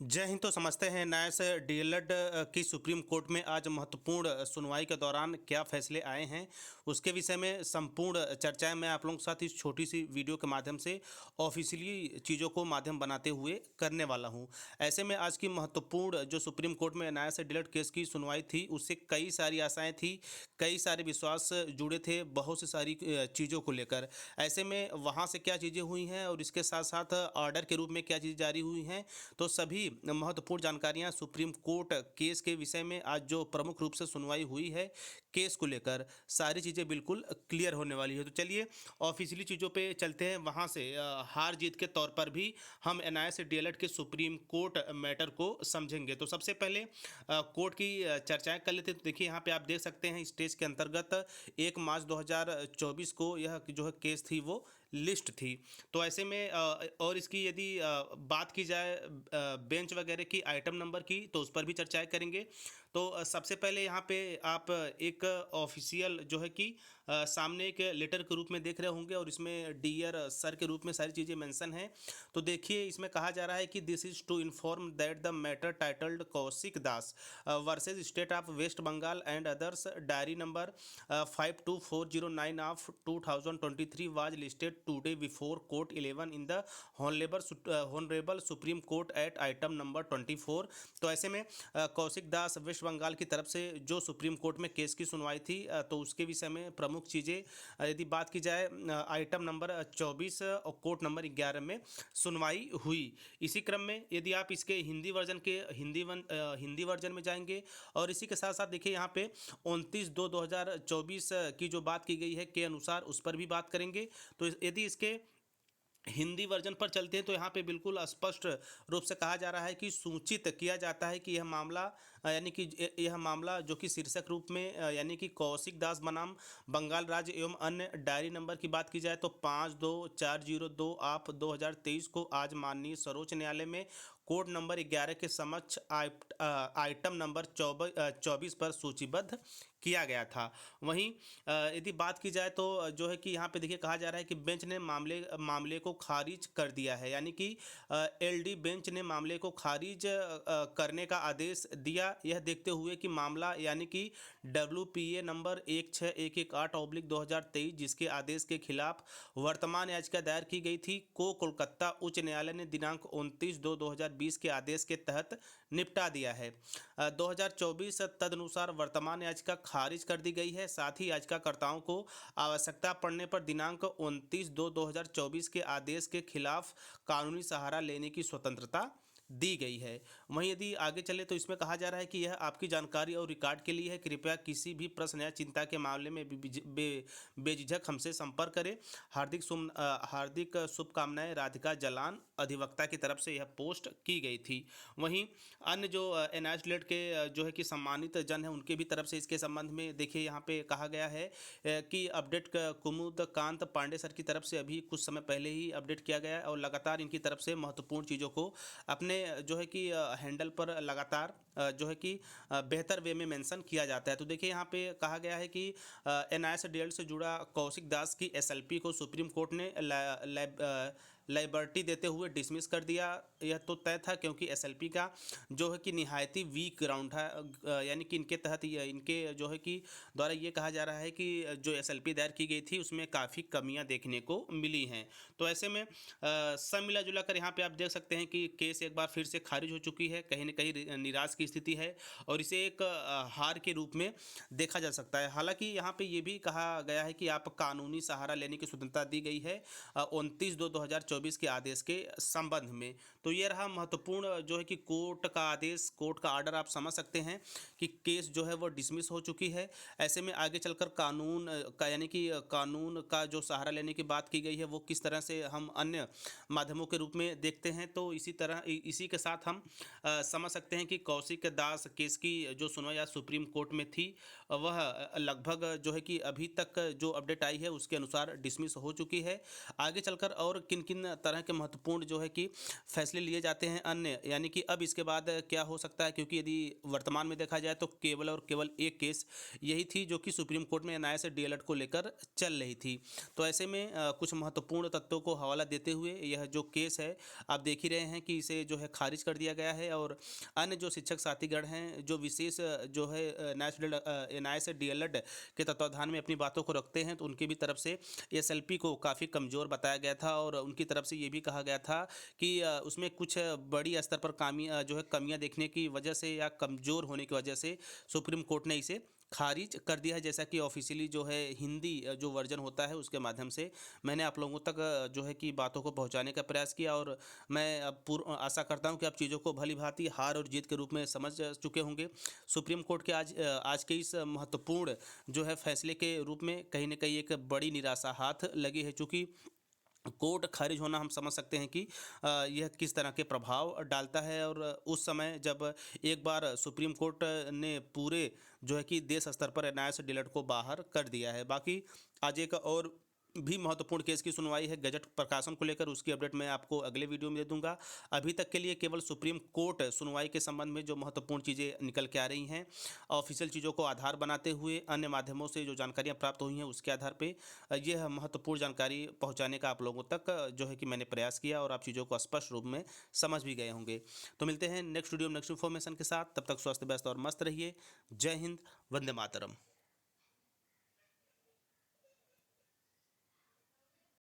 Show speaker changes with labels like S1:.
S1: जय हिंद। तो समझते हैं न्यास डीएलएड की सुप्रीम कोर्ट में आज महत्वपूर्ण सुनवाई के दौरान क्या फैसले आए हैं, उसके विषय में संपूर्ण चर्चाएं मैं आप लोगों के साथ इस छोटी सी वीडियो के माध्यम से ऑफिशियली चीज़ों को माध्यम बनाते हुए करने वाला हूं। ऐसे में आज की महत्वपूर्ण जो सुप्रीम कोर्ट में न्यास डीएलएड केस की सुनवाई थी, उससे कई सारी आशाएँ थी, कई सारे विश्वास जुड़े थे बहुत सी सारी चीज़ों को लेकर। ऐसे में वहाँ से क्या चीज़ें हुई हैं और इसके साथ साथ ऑर्डर के रूप में क्या चीज़ जारी हुई हैं, तो सभी महत्वपूर्ण जानकारियां सुप्रीम कोर्ट केस के विषय में आज जो प्रमुख रूप से सुनवाई हुई है केस को लेकर, सारी चीज़ें बिल्कुल क्लियर होने वाली है। तो चलिए ऑफिशियली चीज़ों पे चलते हैं। वहाँ से हार जीत के तौर पर भी हम एनआईए डीएलएड के सुप्रीम कोर्ट मैटर को समझेंगे। तो सबसे पहले कोर्ट की चर्चाएं कर लेते हैं। तो देखिए यहाँ पे आप देख सकते हैं स्टेज के अंतर्गत 1 मार्च 2024 को यह जो है केस थी वो लिस्ट थी। तो ऐसे में और इसकी यदि बात की जाए बेंच वगैरह की आइटम नंबर की, तो उस पर भी चर्चाएं करेंगे। तो सबसे पहले यहाँ पे आप एक ऑफिशियल जो है कि सामने एक लेटर के रूप में देख रहे होंगे और इसमें डियर सर के रूप में सारी चीज़ें मेंशन हैं। तो देखिए इसमें कहा जा रहा है कि this is to inform that the matter titled Kaushik Das versus state of West Bengal and others diary number 52409 of 2023 was listed today before court 11 in the honourable supreme court at item number 24। तो ऐसे में कौशिक दास वेस्ट बंगाल की तरफ से जो सुप्रीम कोर्ट में case की सुनवाई थी, तो उसके विषय में प्रमुख चीज़ें यदि बात की जाए, आइटम नंबर 24 और कोर्ट नंबर 11 में सुनवाई हुई। इसी क्रम में यदि आप इसके हिंदी वर्जन के हिंदी वर्जन में जाएंगे और इसी के साथ साथ देखिए यहाँ पे 29/2/2024 की जो बात की गई है के अनुसार उस पर भी बात करेंगे। तो यदि इसके हिंदी वर्जन पर चलते हैं तो यहाँ पे बिल्कुल स्पष्ट रूप से कहा जा रहा है कि सूचित किया जाता है कि यह मामला यानी कि यह मामला जो कि शीर्षक रूप में यानी कि कौशिक दास बनाम बंगाल राज्य एवं अन्य डायरी नंबर की बात की जाए तो 52402 आप 2023 को आज माननीय सर्वोच्च न्यायालय में कोर्ट नंबर 11 के समक्ष आइटम नंबर 24 पर सूचीबद्ध किया गया था। वहीं यदि बात की जाए तो जो है कि यहाँ पे देखिए कहा जा रहा है कि बेंच ने मामले को खारिज कर दिया है, यानी कि एलडी बेंच ने मामले को खारिज करने का आदेश दिया, यह देखते हुए कि मामला यानी कि WPA नंबर 16118/2023 जिसके आदेश के खिलाफ वर्तमान याचिका दायर की गई थी को कोलकाता उच्च न्यायालय ने दिनांक 29/2/2020 के आदेश के तहत निपटा दिया है। 2024 तदनुसार वर्तमान याचिका खारिज कर दी गई है। साथ ही याचिकाकर्ताओं को आवश्यकता पड़ने पर दिनांक 29/2/2024 के आदेश के खिलाफ कानूनी सहारा लेने की स्वतंत्रता दी गई है। वहीं यदि आगे चले तो इसमें कहा जा रहा है कि यह आपकी जानकारी और रिकॉर्ड के लिए है। कृपया किसी भी प्रश्न या चिंता के मामले में बेझिझक हमसे संपर्क करें। हार्दिक शुभकामनाएं, राधिका जलान, अधिवक्ता की तरफ से यह पोस्ट की गई थी। वहीं अन्य जो एनआईए के जो है कि सम्मानित जन है उनके भी तरफ से इसके संबंध में देखिए यहाँ पे कहा गया है कि अपडेट कुमुद कांत पांडे सर की तरफ से अभी कुछ समय पहले ही अपडेट किया गया है और लगातार इनकी तरफ से महत्वपूर्ण चीज़ों को अपने जो है कि हैंडल पर लगातार जो है कि बेहतर वे में मेंशन किया जाता है। तो देखिए यहाँ पे कहा गया है कि एनआईए डीएलएड से जुड़ा कौशिक दास की एसएलपी को सुप्रीम कोर्ट ने लाइबर्टी देते हुए डिसमिस कर दिया। यह तो तय था क्योंकि एसएलपी का जो है कि निहायती वीक ग्राउंड है, यानी कि इनके तहत इनके जो है कि द्वारा ये कहा जा रहा है कि जो एसएलपी दायर की गई थी उसमें काफ़ी कमियां देखने को मिली हैं। तो ऐसे में सब मिला जुला कर यहाँ पे आप देख सकते हैं कि केस एक बार फिर से खारिज हो चुकी है, कहीं न कहीं निराश की स्थिति है और इसे एक हार के रूप में देखा जा सकता है। हालांकि यहाँ पे ये भी कहा गया है कि आप कानूनी सहारा लेने की स्वतंत्रता दी गई है 29/2/2024 के आदेश के संबंध में। तो ये रहा महत्वपूर्ण जो है कि कोर्ट का आदेश, कोर्ट का ऑर्डर। आप समझ सकते हैं कि केस जो है वो डिसमिस हो चुकी है। ऐसे में आगे चलकर कानून का यानी कि कानून का जो सहारा लेने की बात की गई है वो किस तरह से हम अन्य माध्यमों के रूप में देखते हैं, तो इसी के साथ हम समझ सकते हैं कि कौशिक दास केस की जो सुनवाई आज सुप्रीम कोर्ट में थी वह लगभग जो है कि अभी तक जो अपडेट आई है उसके अनुसार डिसमिस हो चुकी है। आगे चलकर और किन किन तरह के महत्वपूर्ण जो है कि फैसले लिए जाते हैं अन्य, यानी कि अब इसके बाद क्या हो सकता है, क्योंकि यदि वर्तमान में देखा जाए तो केवल और केवल एक केस यही थी जो कि सुप्रीम कोर्ट में एनआईए से डीएलएड को लेकर चल रही थी। तो ऐसे में कुछ महत्वपूर्ण तथ्यों को हवाला देते हुए यह जो केस है आप देख ही रहे हैं कि इसे जो है खारिज कर दिया गया है, और अन्य जो शिक्षक साथीगण हैं जो विशेष जो है एनआईए से डीएलएड के तत्वाधान में अपनी बातों को रखते हैं, तो उनकी भी तरफ से एसएलपी को काफ़ी कमज़ोर बताया गया था, और उनकी तरफ से ये भी कहा गया था कि उसमें कुछ बड़ी स्तर पर जो है कमियां देखने की वजह से या कमज़ोर होने की वजह से सुप्रीम कोर्ट ने इसे खारिज कर दिया है। जैसा कि ऑफिशियली जो है हिंदी जो वर्जन होता है उसके माध्यम से मैंने आप लोगों तक जो है कि बातों को पहुंचाने का प्रयास किया, और मैं अब पूर्ण आशा करता हूं कि आप चीज़ों को भली भांति हार और जीत के रूप में समझ चुके होंगे। सुप्रीम कोर्ट के आज के इस महत्वपूर्ण जो है फैसले के रूप में कहीं न कहीं एक बड़ी निराशा हाथ लगी है, चूँकि कोर्ट खारिज होना हम समझ सकते हैं कि यह किस तरह के प्रभाव डालता है, और उस समय जब एक बार सुप्रीम कोर्ट ने पूरे जो है कि देश स्तर पर एनआईए से डीएलएड को बाहर कर दिया है। बाकी आज एक और भी महत्वपूर्ण केस की सुनवाई है गजट प्रकाशन को लेकर, उसकी अपडेट मैं आपको अगले वीडियो में दे दूंगा। अभी तक के लिए केवल सुप्रीम कोर्ट सुनवाई के संबंध में जो महत्वपूर्ण चीज़ें निकल के आ रही हैं, ऑफिशियल चीज़ों को आधार बनाते हुए अन्य माध्यमों से जो जानकारियां प्राप्त हुई हैं उसके आधार पे यह महत्वपूर्ण जानकारी पहुंचाने का आप लोगों तक जो है कि मैंने प्रयास किया, और आप चीज़ों को स्पष्ट रूप में समझ भी गए होंगे। तो मिलते हैं नेक्स्ट वीडियो में नेक्स्ट इन्फॉर्मेशन के साथ, तब तक स्वस्थ व्यस्त और मस्त रहिए। जय हिंद, वंदे मातरम।